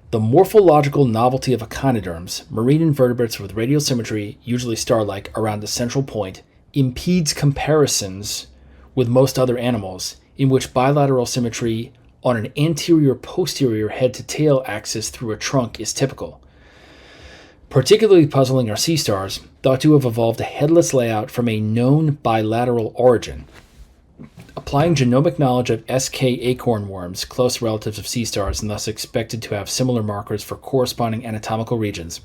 The morphological novelty of echinoderms, marine invertebrates with radial symmetry, usually star-like, around the central point, impedes comparisons with most other animals, in which bilateral symmetry on an anterior-posterior head-to-tail axis through a trunk is typical. Particularly puzzling are sea stars, thought to have evolved a headless layout from a known bilateral origin. Applying genomic knowledge of SK acorn worms, close relatives of sea stars and thus expected to have similar markers for corresponding anatomical regions,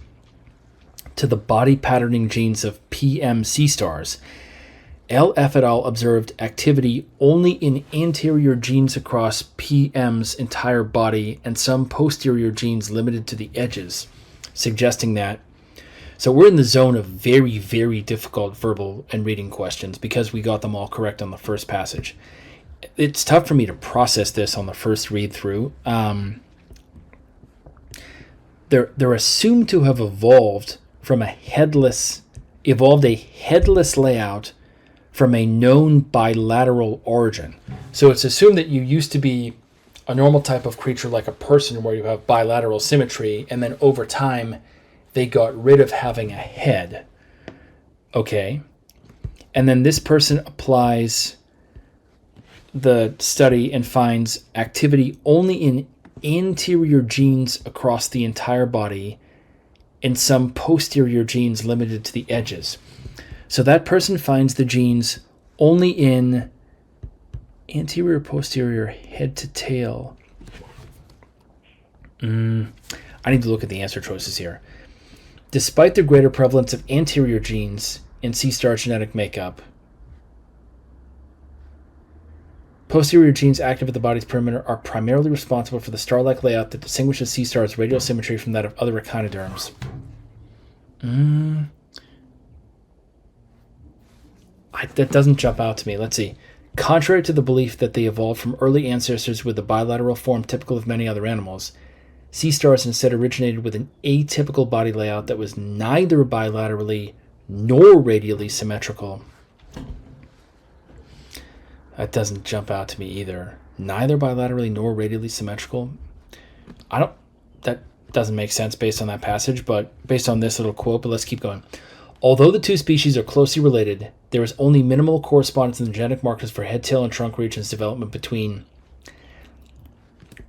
to the body patterning genes of PM sea stars, LF et al. Observed activity only in anterior genes across PM's entire body and some posterior genes limited to the edges, suggesting that. So we're in the zone of very, very difficult verbal and reading questions because we got them all correct on the first passage. It's tough for me to process this on the first read through. They're assumed to have evolved a headless layout from a known bilateral origin. So it's assumed that you used to be a normal type of creature like a person where you have bilateral symmetry, and then over time they got rid of having a head. Okay. And then this person applies the study and finds activity only in anterior genes across the entire body and some posterior genes limited to the edges. So that person finds the genes only in anterior, posterior, head to tail. I need to look at the answer choices here. Despite the greater prevalence of anterior genes in sea star genetic makeup, posterior genes active at the body's perimeter are primarily responsible for the star-like layout that distinguishes sea stars' radial symmetry from that of other echinoderms. That doesn't jump out to me. Let's see. Contrary to the belief that they evolved from early ancestors with the bilateral form typical of many other animals, sea stars instead originated with an atypical body layout that was neither bilaterally nor radially symmetrical. That doesn't jump out to me either. Neither bilaterally nor radially symmetrical. That doesn't make sense based on that passage, but based on this little quote, but let's keep going. Although the two species are closely related, there is only minimal correspondence in the genetic markers for head, tail, and trunk regions development between.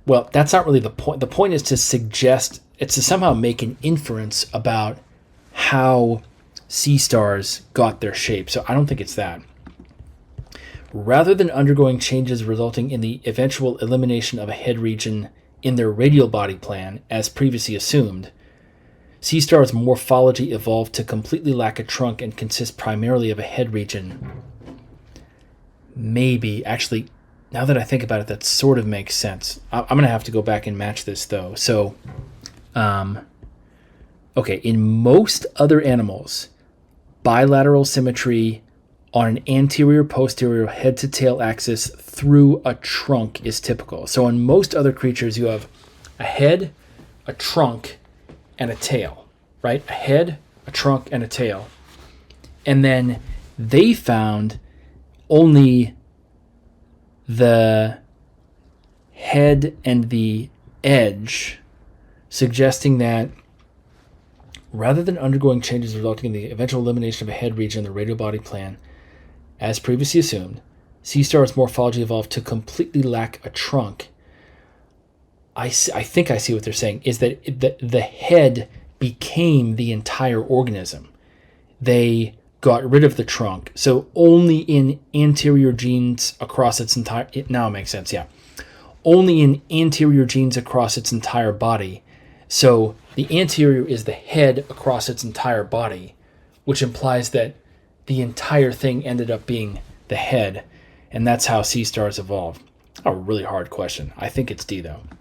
Well, that's not really the point. The point is to suggest, it's to somehow make an inference about how sea stars got their shape. So I don't think it's that. Rather than undergoing changes resulting in the eventual elimination of a head region in their radial body plan, as previously assumed, sea stars' morphology evolved to completely lack a trunk and consist primarily of a head region. Maybe. Actually, now that I think about it, that sort of makes sense. I'm going to have to go back and match this, though. So, okay, in most other animals, bilateral symmetry on an anterior-posterior head-to-tail axis through a trunk is typical. So in most other creatures, you have a head, a trunk, and a tail, right? A head, a trunk, and a tail. And then they found only the head and the edge, suggesting that rather than undergoing changes resulting in the eventual elimination of a head region in the radial body plan, as previously assumed, sea stars' morphology evolved to completely lack a trunk. I think I see what they're saying, is that the head became the entire organism. They got rid of the trunk. So only in anterior genes across its entire... Now it makes sense, yeah. Only in anterior genes across its entire body. So the anterior is the head across its entire body, which implies that the entire thing ended up being the head, and that's how sea stars evolved. A really hard question. I think it's D, though.